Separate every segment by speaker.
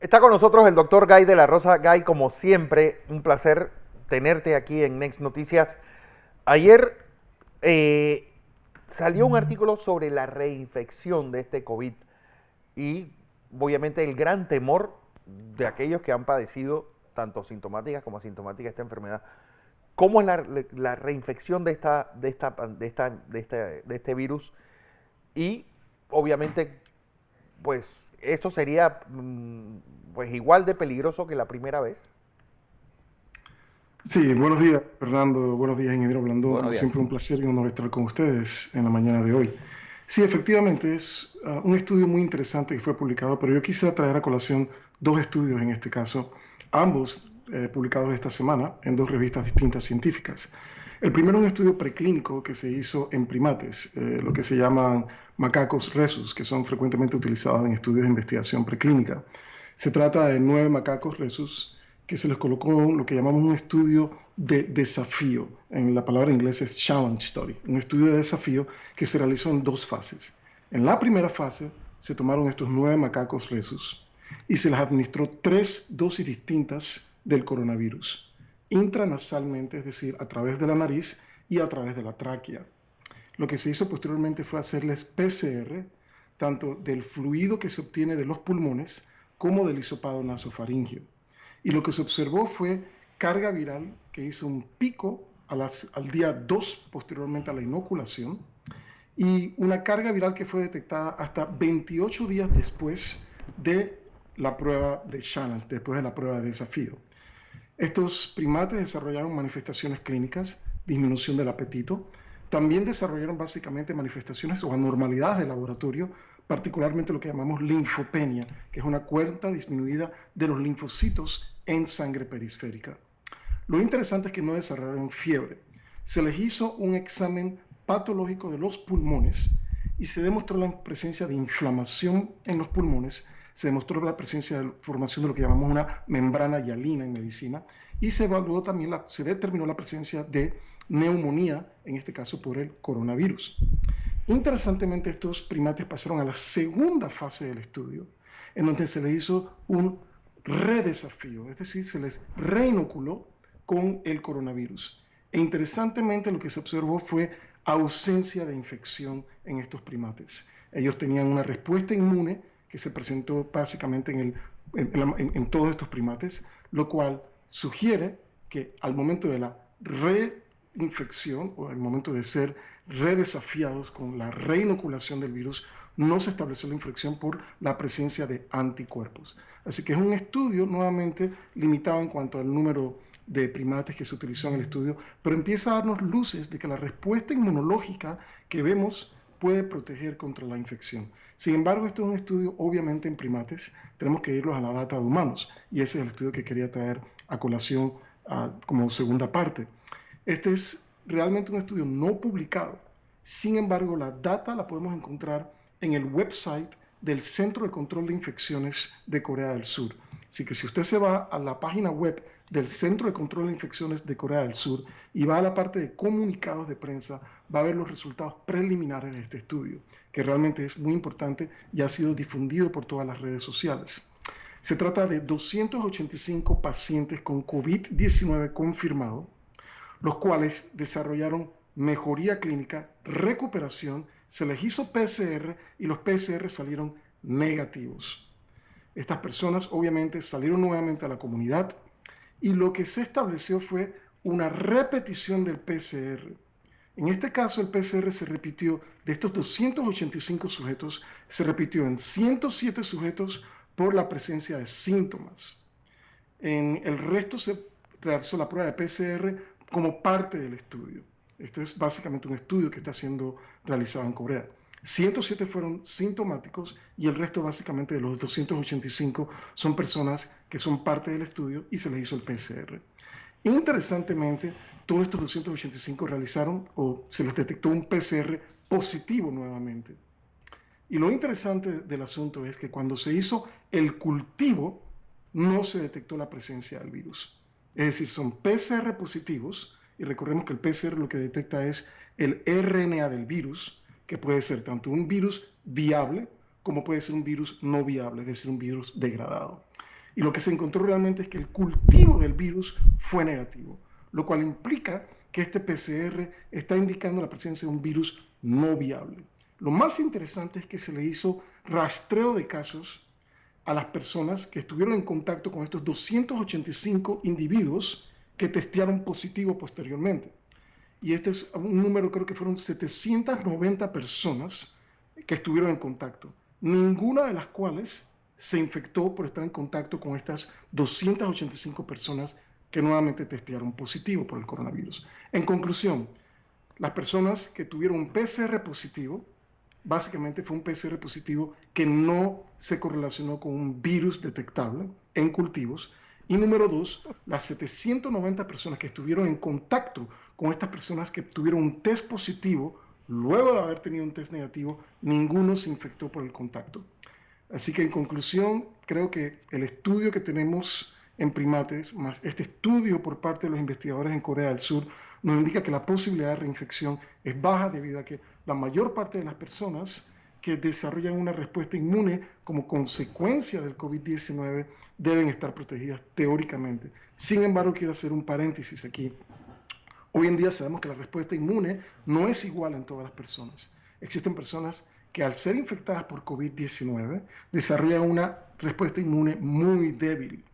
Speaker 1: Está con nosotros el doctor Guy de la Rosa. Guy, como siempre, un placer tenerte aquí en Next Noticias. Ayer eh, salió un artículo sobre la reinfección de este COVID y obviamente el gran temor de aquellos que han padecido tanto sintomática como asintomática esta enfermedad. ¿Cómo es la reinfección de este virus? Y obviamente pues esto sería pues igual de peligroso que la primera vez.
Speaker 2: Sí, buenos días, Fernando. Buenos días, ingeniero Blandón.
Speaker 1: Buenos
Speaker 2: Como
Speaker 1: días.
Speaker 2: siempre, un placer y un honor estar con ustedes en la mañana de hoy. Sí, efectivamente, es un estudio muy interesante que fue publicado, pero yo quisiera traer a colación dos estudios en este caso, ambos publicados esta semana en dos revistas distintas científicas. El primero es un estudio preclínico que se hizo en primates, lo que se llaman macacos rhesus, que son frecuentemente utilizados en estudios de investigación preclínica. Se trata de 9 macacos rhesus que se les colocó lo que llamamos un estudio de desafío. En la palabra inglesa es challenge study, un estudio de desafío que se realizó en dos fases. En la primera fase se tomaron estos 9 macacos rhesus y se les administró 3 dosis distintas del coronavirus, intranasalmente, es decir, a través de la nariz y a través de la tráquea. Lo que se hizo posteriormente fue hacerles PCR, tanto del fluido que se obtiene de los pulmones como del hisopado nasofaríngeo. Y lo que se observó fue carga viral que hizo un pico al día 2 posteriormente a la inoculación y una carga viral que fue detectada hasta 28 días después de la prueba de Shannon, después de la prueba de desafío. Estos primates desarrollaron manifestaciones clínicas, disminución del apetito, también desarrollaron básicamente manifestaciones o anormalidades de laboratorio, particularmente lo que llamamos linfopenia, que es una cuenta disminuida de los linfocitos en sangre perisférica. Lo interesante es que no desarrollaron fiebre. Se les hizo un examen patológico de los pulmones y se demostró la presencia de inflamación en los pulmones, se demostró la presencia de formación de lo que llamamos una membrana hialina en medicina y se evaluó también, se determinó la presencia de neumonía, en este caso por el coronavirus. Interesantemente, estos primates pasaron a la segunda fase del estudio, en donde se les hizo un redesafío, es decir, se les reinoculó con el coronavirus. E interesantemente, lo que se observó fue ausencia de infección en estos primates. Ellos tenían una respuesta inmune que se presentó básicamente en todos estos primates, lo cual sugiere que al momento de la reinfección o al momento de ser redesafiados con la reinoculación del virus, no se estableció la infección por la presencia de anticuerpos. Así que es un estudio nuevamente limitado en cuanto al número de primates que se utilizó en el estudio, pero empieza a darnos luces de que la respuesta inmunológica que vemos puede proteger contra la infección. Sin embargo, esto es un estudio obviamente en primates, tenemos que irlos a la data de humanos y ese es el estudio que quería traer a colación como segunda parte. Este es realmente un estudio no publicado, sin embargo, la data la podemos encontrar en el website del Centro de Control de Infecciones de Corea del Sur. Así que si usted se va a la página web del Centro de Control de Infecciones de Corea del Sur y va a la parte de comunicados de prensa, va a ver los resultados preliminares de este estudio, que realmente es muy importante y ha sido difundido por todas las redes sociales. Se trata de 285 pacientes con COVID-19 confirmado, los cuales desarrollaron mejoría clínica, recuperación, se les hizo PCR y los PCR salieron negativos. Estas personas obviamente salieron nuevamente a la comunidad y lo que se estableció fue una repetición del PCR. En este caso, el PCR se repitió de estos 285 sujetos, se repitió en 107 sujetos por la presencia de síntomas. En el resto se realizó la prueba de PCR como parte del estudio. Esto es básicamente un estudio que está siendo realizado en Corea. 107 fueron sintomáticos y el resto básicamente de los 285 son personas que son parte del estudio y se les hizo el PCR. Interesantemente, todos estos 285 realizaron o se les detectó un PCR positivo nuevamente. Y lo interesante del asunto es que cuando se hizo el cultivo, no se detectó la presencia del virus. Es decir, son PCR positivos, y recordemos que el PCR lo que detecta es el RNA del virus, que puede ser tanto un virus viable como puede ser un virus no viable, es decir, un virus degradado. Y lo que se encontró realmente es que el cultivo del virus fue negativo, lo cual implica que este PCR está indicando la presencia de un virus no viable. Lo más interesante es que se le hizo rastreo de casos a las personas que estuvieron en contacto con estos 285 individuos que testearon positivo posteriormente. Y este es un número, creo que fueron 790 personas que estuvieron en contacto, ninguna de las cuales se infectó por estar en contacto con estas 285 personas que nuevamente testearon positivo por el coronavirus. En conclusión, las personas que tuvieron un PCR positivo, básicamente fue un PCR positivo que no se correlacionó con un virus detectable en cultivos. Y número dos, las 790 personas que estuvieron en contacto con estas personas que tuvieron un test positivo, luego de haber tenido un test negativo, ninguno se infectó por el contacto. Así que en conclusión, creo que el estudio que tenemos en primates, más este estudio por parte de los investigadores en Corea del Sur, nos indica que la posibilidad de reinfección es baja debido a que la mayor parte de las personas que desarrollan una respuesta inmune como consecuencia del COVID-19 deben estar protegidas teóricamente. Sin embargo, quiero hacer un paréntesis aquí. Hoy en día sabemos que la respuesta inmune no es igual en todas las personas. Existen personas que al ser infectadas por COVID-19 desarrollan una respuesta inmune muy débil.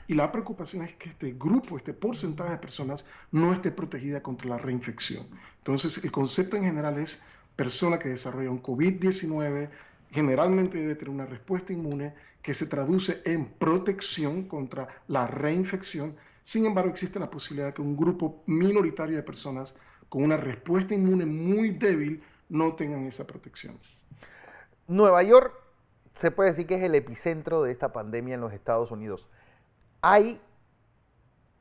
Speaker 2: Y la preocupación es que este grupo, este porcentaje de personas no esté protegida contra la reinfección. Entonces, el concepto en general es persona que desarrolla un COVID-19 generalmente debe tener una respuesta inmune que se traduce en protección contra la reinfección. Sin embargo, existe la posibilidad de que un grupo minoritario de personas con una respuesta inmune muy débil no tengan esa protección.
Speaker 1: Nueva York se puede decir que es el epicentro de esta pandemia en los Estados Unidos. Hay,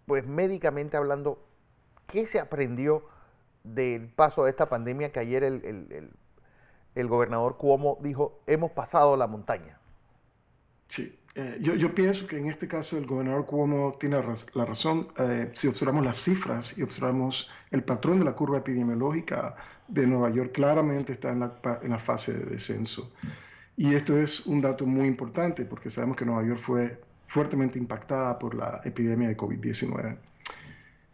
Speaker 1: pues médicamente hablando, ¿qué se aprendió del paso de esta pandemia que ayer el gobernador Cuomo dijo, hemos pasado la montaña?
Speaker 2: Sí, yo pienso que en este caso el gobernador Cuomo tiene la razón. Si observamos las cifras y observamos el patrón de la curva epidemiológica de Nueva York, claramente está en la fase de descenso. Y esto es un dato muy importante porque sabemos que Nueva York fue fuertemente impactada por la epidemia de COVID-19.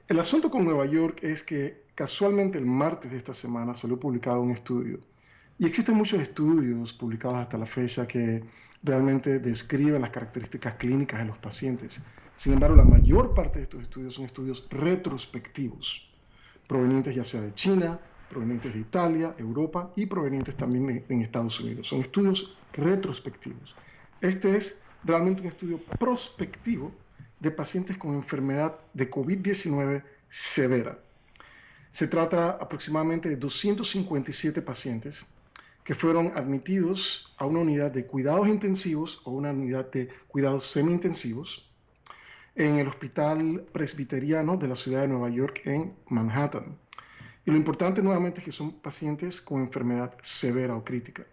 Speaker 2: El asunto con Nueva York es que casualmente el martes de esta semana salió publicado un estudio. Y existen muchos estudios publicados hasta la fecha que realmente describen las características clínicas de los pacientes. Sin embargo, la mayor parte de estos estudios son estudios retrospectivos, provenientes ya sea de China, provenientes de Italia, Europa y provenientes también en Estados Unidos. Son estudios retrospectivos. Este es realmente un estudio prospectivo de pacientes con enfermedad de COVID-19 severa. Se trata aproximadamente de 257 pacientes que fueron admitidos a una unidad de cuidados intensivos o una unidad de cuidados semi-intensivos en el Hospital Presbiteriano de la ciudad de Nueva York en Manhattan. Y lo importante nuevamente es que son pacientes con enfermedad severa o crítica.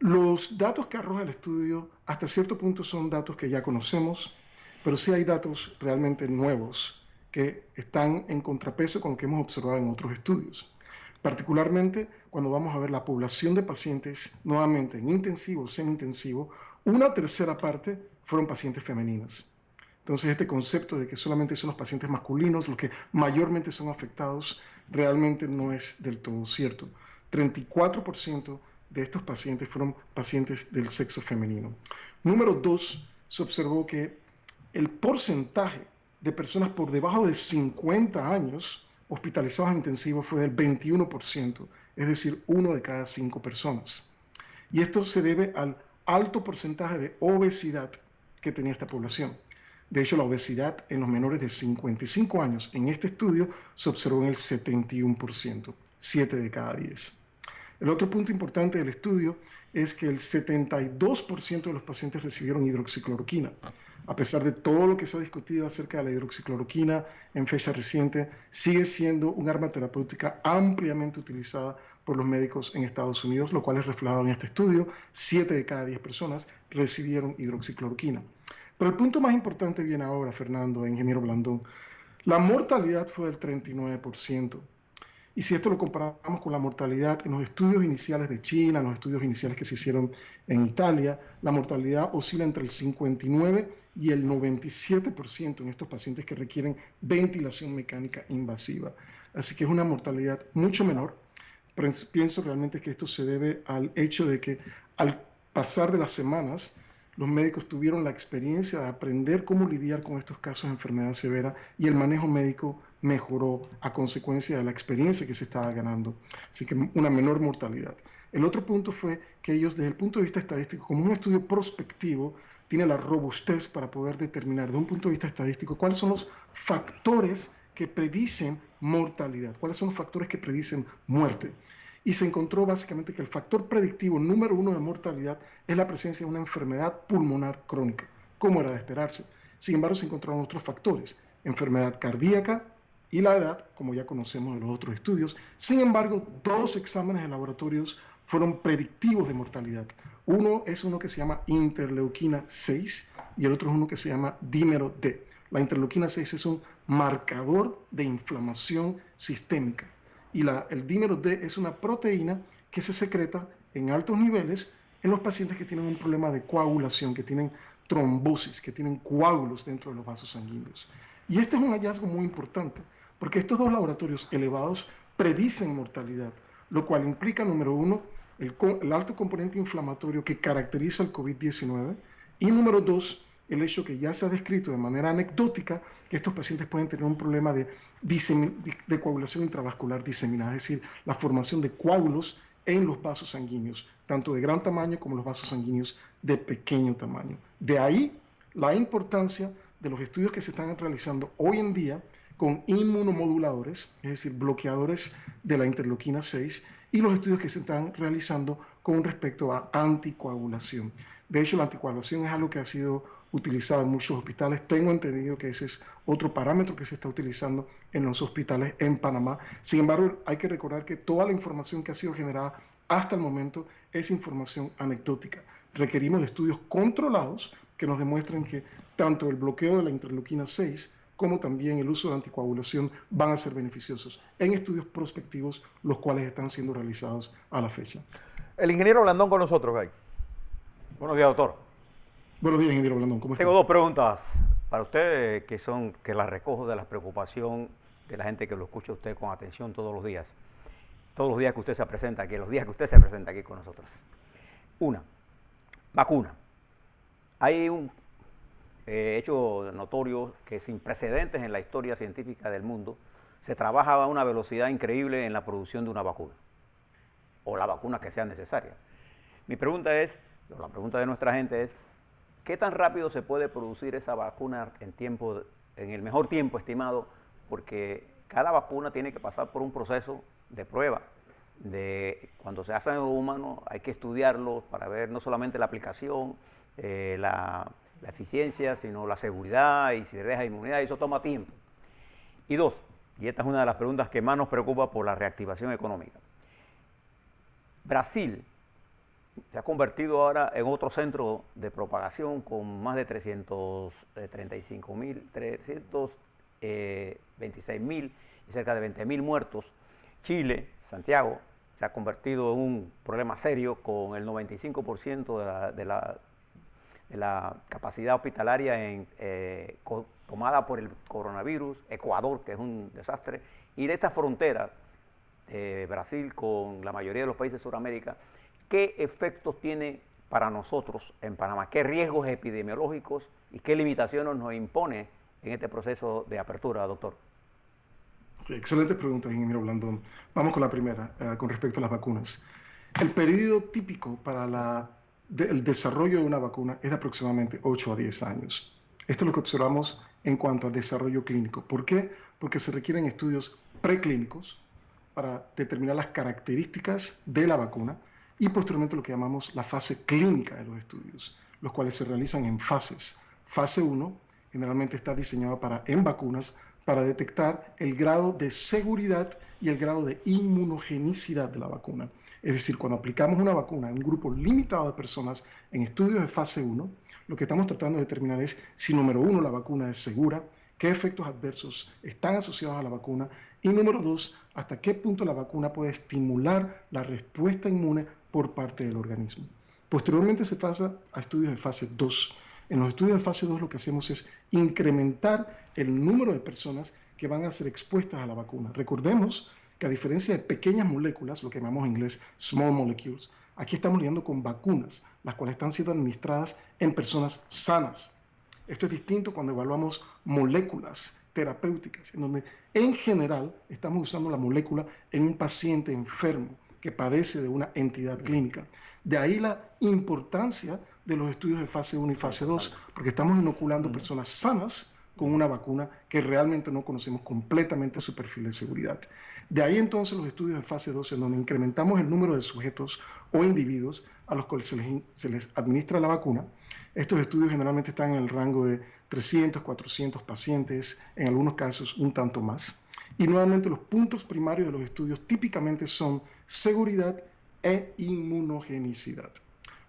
Speaker 2: Los datos que arroja el estudio hasta cierto punto son datos que ya conocemos, pero sí hay datos realmente nuevos que están en contrapeso con lo que hemos observado en otros estudios. Particularmente cuando vamos a ver la población de pacientes nuevamente en intensivo o semi-intensivo, una tercera parte fueron pacientes femeninas. Entonces este concepto de que solamente son los pacientes masculinos los que mayormente son afectados realmente no es del todo cierto. 34% de estos pacientes fueron pacientes del sexo femenino. Número 2, se observó que el porcentaje de personas por debajo de 50 años hospitalizados en intensivo fue del 21%, es decir, 1 de cada 5 personas. Y esto se debe al alto porcentaje de obesidad que tenía esta población. De hecho, la obesidad en los menores de 55 años en este estudio se observó en el 71%, 7 de cada 10. El otro punto importante del estudio es que el 72% de los pacientes recibieron hidroxicloroquina. A pesar de todo lo que se ha discutido acerca de la hidroxicloroquina en fecha reciente, sigue siendo un arma terapéutica ampliamente utilizada por los médicos en Estados Unidos, lo cual es reflejado en este estudio. 7 de cada 10 personas recibieron hidroxicloroquina. Pero el punto más importante viene ahora, Fernando, ingeniero Blandón. La mortalidad fue del 39%. Y si esto lo comparamos con la mortalidad en los estudios iniciales de China, en los estudios iniciales que se hicieron en Italia, la mortalidad oscila entre el 59 y el 97% en estos pacientes que requieren ventilación mecánica invasiva. Así que es una mortalidad mucho menor. Pero pienso realmente que esto se debe al hecho de que al pasar de las semanas, los médicos tuvieron la experiencia de aprender cómo lidiar con estos casos de enfermedad severa y el manejo médico mejoró a consecuencia de la experiencia que se estaba ganando. Así que una menor mortalidad. El otro punto fue que ellos, desde el punto de vista estadístico, como un estudio prospectivo, tiene la robustez para poder determinar desde un punto de vista estadístico cuáles son los factores que predicen mortalidad, cuáles son los factores que predicen muerte. Y se encontró básicamente que el factor predictivo número 1 de mortalidad es la presencia de una enfermedad pulmonar crónica, como era de esperarse. Sin embargo, se encontraron otros factores, enfermedad cardíaca y la edad, como ya conocemos de los otros estudios. Sin embargo, 2 exámenes de laboratorios fueron predictivos de mortalidad. Uno es uno que se llama interleuquina 6 y el otro es uno que se llama dímero D. La interleuquina 6 es un marcador de inflamación sistémica y el dímero D es una proteína que se secreta en altos niveles en los pacientes que tienen un problema de coagulación, que tienen trombosis, que tienen coágulos dentro de los vasos sanguíneos. Y este es un hallazgo muy importante, porque estos 2 laboratorios elevados predicen mortalidad, lo cual implica, número 1, el alto componente inflamatorio que caracteriza el COVID-19 y número 2, el hecho que ya se ha descrito de manera anecdótica que estos pacientes pueden tener un problema de coagulación intravascular diseminada, es decir, la formación de coágulos en los vasos sanguíneos, tanto de gran tamaño como los vasos sanguíneos de pequeño tamaño. De ahí la importancia de los estudios que se están realizando hoy en día con inmunomoduladores, es decir, bloqueadores de la interleuquina 6, y los estudios que se están realizando con respecto a anticoagulación. De hecho, la anticoagulación es algo que ha sido utilizado en muchos hospitales. Tengo entendido que ese es otro parámetro que se está utilizando en los hospitales en Panamá. Sin embargo, hay que recordar que toda la información que ha sido generada hasta el momento es información anecdótica. Requerimos de estudios controlados que nos demuestren que tanto el bloqueo de la interleuquina 6 como también el uso de anticoagulación van a ser beneficiosos en estudios prospectivos, los cuales están siendo realizados a la fecha.
Speaker 1: El ingeniero Blandón con nosotros, Gay.
Speaker 3: Buenos días, doctor.
Speaker 2: Buenos días, ingeniero Blandón. ¿Cómo está?
Speaker 3: Tengo 2 preguntas para usted que las recojo de la preocupación de la gente que lo escucha usted con atención todos los días que usted se presenta aquí, los días que usted se presenta aquí con nosotros. Una, vacuna. Hay un hecho notorio que sin precedentes en la historia científica del mundo, se trabaja a una velocidad increíble en la producción de una vacuna, o la vacuna que sea necesaria. Mi pregunta es, la pregunta de nuestra gente es, ¿qué tan rápido se puede producir esa vacuna en el mejor tiempo estimado? Porque cada vacuna tiene que pasar por un proceso de prueba. Cuando se hace en humanos hay que estudiarlo para ver no solamente la aplicación, la eficiencia, sino la seguridad y si se deja inmunidad, y eso toma tiempo. Y 2, y esta es una de las preguntas que más nos preocupa por la reactivación económica. Brasil se ha convertido ahora en otro centro de propagación con más de 326.000 y cerca de 20.000 muertos. Chile, Santiago, se ha convertido en un problema serio con el 95% de la capacidad hospitalaria tomada por el coronavirus. Ecuador, que es un desastre, y de esta frontera de Brasil con la mayoría de los países de Sudamérica, ¿qué efectos tiene para nosotros en Panamá? ¿Qué riesgos epidemiológicos y qué limitaciones nos impone en este proceso de apertura, doctor?
Speaker 2: Excelente pregunta, ingeniero Blandón. Vamos con la primera, con respecto a las vacunas. El periodo típico para el desarrollo de una vacuna es de aproximadamente 8 a 10 años. Esto es lo que observamos en cuanto al desarrollo clínico. ¿Por qué? Porque se requieren estudios preclínicos para determinar las características de la vacuna y posteriormente lo que llamamos la fase clínica de los estudios, los cuales se realizan en fases. Fase 1 generalmente está diseñada en vacunas para detectar el grado de seguridad y el grado de inmunogenicidad de la vacuna. Es decir, cuando aplicamos una vacuna en un grupo limitado de personas en estudios de fase 1, lo que estamos tratando de determinar es si, número 1, la vacuna es segura, qué efectos adversos están asociados a la vacuna y, número 2, hasta qué punto la vacuna puede estimular la respuesta inmune por parte del organismo. Posteriormente se pasa a estudios de fase 2, En los estudios de fase 2 lo que hacemos es incrementar el número de personas que van a ser expuestas a la vacuna. Recordemos que a diferencia de pequeñas moléculas, lo que llamamos en inglés small molecules, aquí estamos lidiando con vacunas, las cuales están siendo administradas en personas sanas. Esto es distinto cuando evaluamos moléculas terapéuticas, en donde en general estamos usando la molécula en un paciente enfermo que padece de una entidad clínica. De ahí la importancia de los estudios de fase 1 y fase 2, porque estamos inoculando personas sanas con una vacuna que realmente no conocemos completamente su perfil de seguridad. De ahí entonces los estudios de fase 2, en donde incrementamos el número de sujetos o individuos a los cuales se les administra la vacuna. Estos estudios generalmente están en el rango de 300, 400 pacientes, en algunos casos un tanto más. Y nuevamente los puntos primarios de los estudios típicamente son seguridad e inmunogenicidad.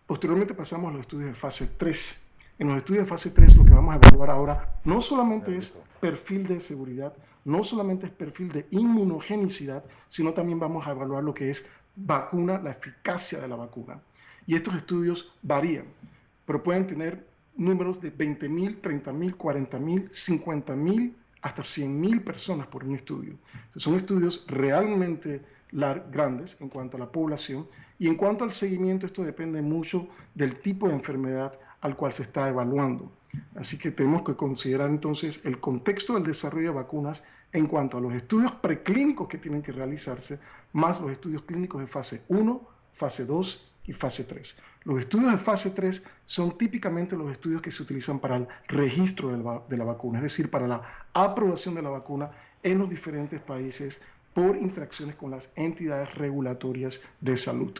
Speaker 2: Posteriormente pasamos a los estudios de fase 3. En los estudios de fase 3 lo que vamos a evaluar ahora no solamente es perfil de seguridad, no solamente es perfil de inmunogenicidad, sino también vamos a evaluar lo que es vacuna, la eficacia de la vacuna. Y estos estudios varían, pero pueden tener números de 20,000, 30,000, 40,000, 50,000, hasta 100,000 personas por un estudio. Entonces, son estudios realmente grandes en cuanto a la población, y en cuanto al seguimiento, esto depende mucho del tipo de enfermedad al cual se está evaluando. Así que tenemos que considerar entonces el contexto del desarrollo de vacunas en cuanto a los estudios preclínicos que tienen que realizarse, más los estudios clínicos de fase 1, fase 2 y fase 3. Los estudios de fase 3 son típicamente los estudios que se utilizan para el registro de la vacuna, es decir, para la aprobación de la vacuna en los diferentes países por interacciones con las entidades regulatorias de salud.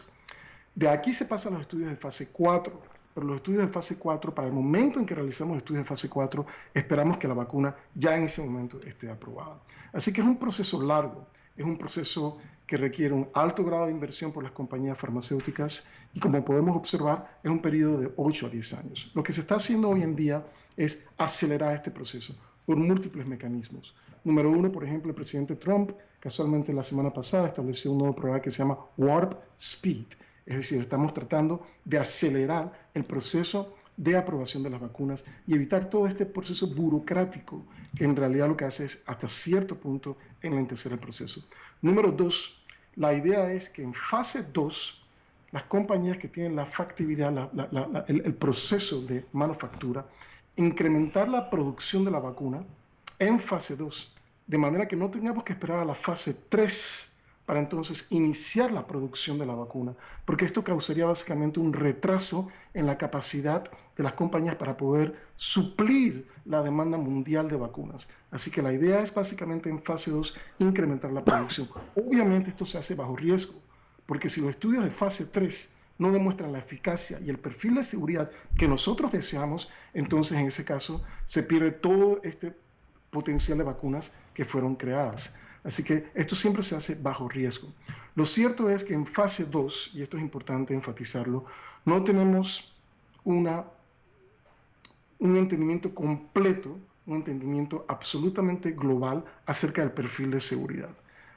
Speaker 2: De aquí se pasa a los estudios de fase 4, pero los estudios de fase 4, para el momento en que realizamos estudios de fase 4, esperamos que la vacuna ya en ese momento esté aprobada. Así que es un proceso largo, es un proceso que requiere un alto grado de inversión por las compañías farmacéuticas y, como podemos observar, es un periodo de 8 a 10 años. Lo que se está haciendo hoy en día es acelerar este proceso por múltiples mecanismos. Número uno, por ejemplo, el presidente Trump, casualmente la semana pasada, estableció un nuevo programa que se llama Warp Speed. Es decir, estamos tratando de acelerar el proceso de aprobación de las vacunas y evitar todo este proceso burocrático que en realidad lo que hace es hasta cierto punto enlentecer el proceso. Número dos, la idea es que en fase 2, las compañías que tienen la factibilidad, el proceso de manufactura, incrementar la producción de la vacuna en fase 2, de manera que no tengamos que esperar a la fase 3 para entonces iniciar la producción de la vacuna, porque esto causaría básicamente un retraso en la capacidad de las compañías para poder suplir la demanda mundial de vacunas. Así que la idea es básicamente en fase 2 incrementar la producción. Obviamente esto se hace bajo riesgo, porque si los estudios de fase 3 no demuestran la eficacia y el perfil de seguridad que nosotros deseamos, entonces en ese caso se pierde todo este potencial de vacunas que fueron creadas. Así que esto siempre se hace bajo riesgo. Lo cierto es que en fase 2, y esto es importante enfatizarlo, no tenemos un entendimiento completo, un entendimiento absolutamente global acerca del perfil de seguridad.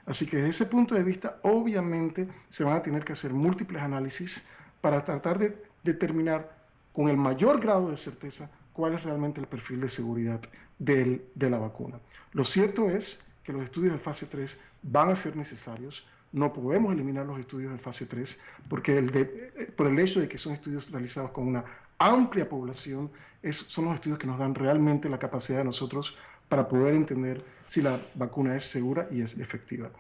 Speaker 2: Así que desde ese punto de vista, obviamente, se van a tener que hacer múltiples análisis para tratar de determinar con el mayor grado de certeza cuál es realmente el perfil de seguridad de la vacuna. Lo cierto es que los estudios de fase 3 van a ser necesarios. No podemos eliminar los estudios de fase 3 porque por el hecho de que son estudios realizados con una amplia población, son los estudios que nos dan realmente la capacidad de nosotros para poder entender si la vacuna es segura y es efectiva.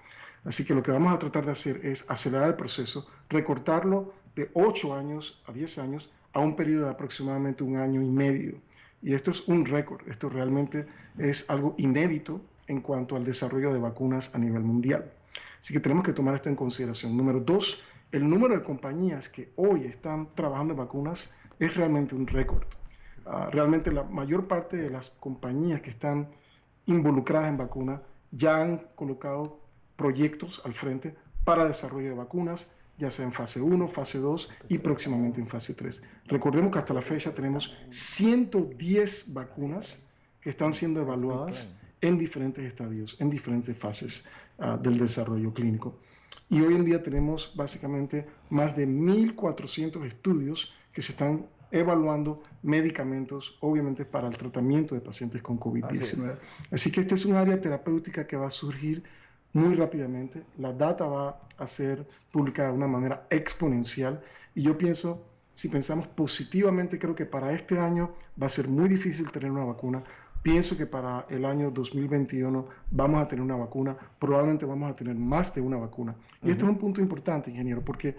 Speaker 2: Así que lo que vamos a tratar de hacer es acelerar el proceso, recortarlo de 8 años a 10 años a un periodo de aproximadamente 1 año y medio. Y esto es un récord, esto realmente es algo inédito en cuanto al desarrollo de vacunas a nivel mundial. Así que tenemos que tomar esto en consideración. Número 2, el número de compañías que hoy están trabajando en vacunas es realmente un récord. Realmente la mayor parte de las compañías que están involucradas en vacunas ya han colocado proyectos al frente para desarrollo de vacunas, ya sea en fase 1, fase 2 y próximamente en fase 3. Recordemos que hasta la fecha tenemos 110 vacunas que están siendo evaluadas en diferentes estadios, en diferentes fases del desarrollo clínico. Y hoy en día tenemos básicamente más de 1.400 estudios que se están evaluando medicamentos, obviamente para el tratamiento de pacientes con COVID-19. Así que esta es un área terapéutica que va a surgir muy rápidamente. La data va a ser publicada de una manera exponencial y yo pienso, si pensamos positivamente, creo que para este año va a ser muy difícil tener una vacuna. Pienso que para el año 2021 vamos a tener una vacuna, probablemente vamos a tener más de una vacuna. Y este es un punto importante, ingeniero, porque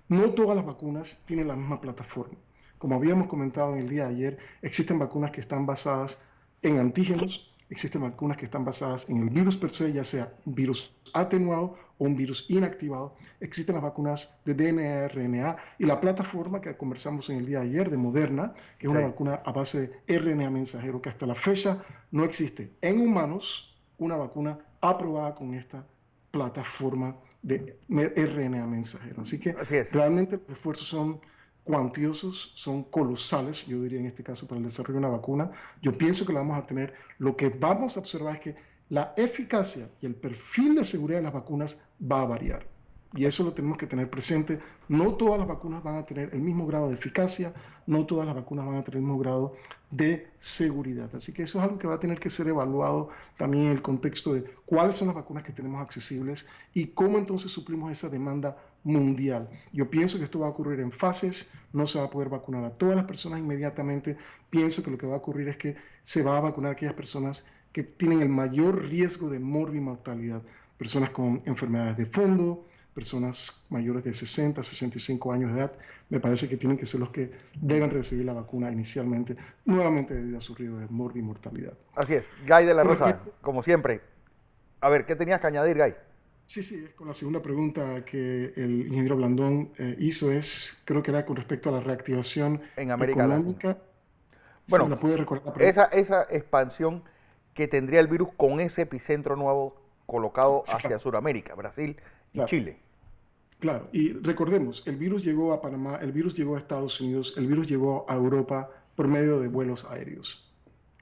Speaker 2: no todas las vacunas tienen la misma plataforma. Como habíamos comentado en el día de ayer, existen vacunas que están basadas en antígenos, existen vacunas que están basadas en el virus per se, ya sea un virus atenuado o un virus inactivado. Existen las vacunas de DNA, RNA y la plataforma que conversamos en el día de ayer de Moderna, que es una vacuna a base de RNA mensajero, que hasta la fecha no existe en humanos una vacuna aprobada con esta plataforma de RNA mensajero. Así que realmente los esfuerzos son cuantiosos, son colosales, yo diría en este caso, para el desarrollo de una vacuna. Yo pienso que la vamos a tener. Lo que vamos a observar es que la eficacia y el perfil de seguridad de las vacunas va a variar. Y eso lo tenemos que tener presente. No todas las vacunas van a tener el mismo grado de eficacia, no todas las vacunas van a tener el mismo grado de seguridad. Así que eso es algo que va a tener que ser evaluado también en el contexto de cuáles son las vacunas que tenemos accesibles y cómo entonces suplimos esa demanda mundial. Yo pienso que esto va a ocurrir en fases, no se va a poder vacunar a todas las personas inmediatamente. Pienso que lo que va a ocurrir es que se va a vacunar a aquellas personas que tienen el mayor riesgo de morbimortalidad, personas con enfermedades de fondo, personas mayores de 60, 65 años de edad. Me parece que tienen que ser los que deben recibir la vacuna inicialmente, nuevamente debido a su riesgo de morbimortalidad.
Speaker 1: Así es. Guy de la Rosa, como siempre. A ver, ¿qué tenías que añadir, Guy?
Speaker 2: Sí, es con la segunda pregunta que el ingeniero Blandón hizo, creo que era con respecto a la reactivación
Speaker 1: en América
Speaker 2: económica.
Speaker 1: Latina. Bueno,
Speaker 2: ¿se la puede recordar la pregunta?
Speaker 1: Esa expansión que tendría el virus con ese epicentro nuevo colocado hacia Sudamérica, Brasil y Chile.
Speaker 2: Claro, y recordemos, el virus llegó a Panamá, el virus llegó a Estados Unidos, el virus llegó a Europa por medio de vuelos aéreos.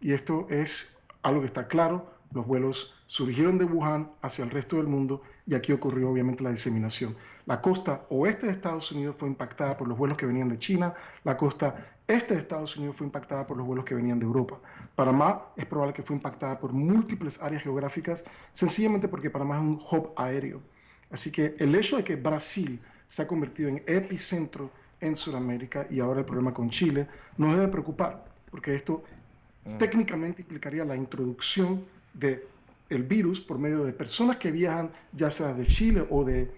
Speaker 2: Y esto es algo que está claro, los vuelos surgieron de Wuhan hacia el resto del mundo y aquí ocurrió obviamente la diseminación. La costa oeste de Estados Unidos fue impactada por los vuelos que venían de China, la costa este de Estados Unidos fue impactada por los vuelos que venían de Europa. Panamá es probable que fue impactada por múltiples áreas geográficas, sencillamente porque Panamá es un hub aéreo. Así que el hecho de que Brasil se ha convertido en epicentro en Sudamérica y ahora el problema con Chile nos debe preocupar, porque esto técnicamente implicaría la introducción del virus por medio de personas que viajan ya sea de Chile o de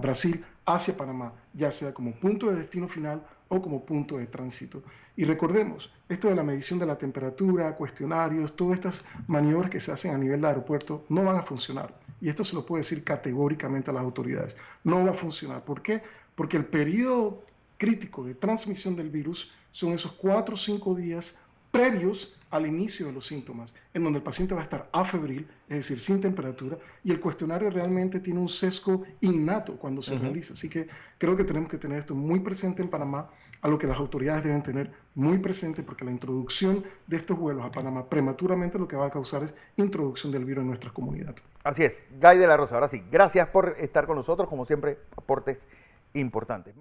Speaker 2: Brasil hacia Panamá, ya sea como punto de destino final o como punto de tránsito. Y recordemos, esto de la medición de la temperatura, cuestionarios, todas estas maniobras que se hacen a nivel de aeropuerto no van a funcionar. Y esto se lo puedo decir categóricamente a las autoridades. No va a funcionar. ¿Por qué? Porque el periodo crítico de transmisión del virus son esos 4 o 5 días previos al inicio de los síntomas, en donde el paciente va a estar afebril, es decir, sin temperatura, y el cuestionario realmente tiene un sesgo innato cuando se realiza. Así que creo que tenemos que tener esto muy presente en Panamá, a lo que las autoridades deben tener muy presente, porque la introducción de estos vuelos a Panamá prematuramente lo que va a causar es introducción del virus en nuestra comunidad.
Speaker 1: Así es. Guy de la Rosa, ahora sí, gracias por estar con nosotros, como siempre, aportes importantes.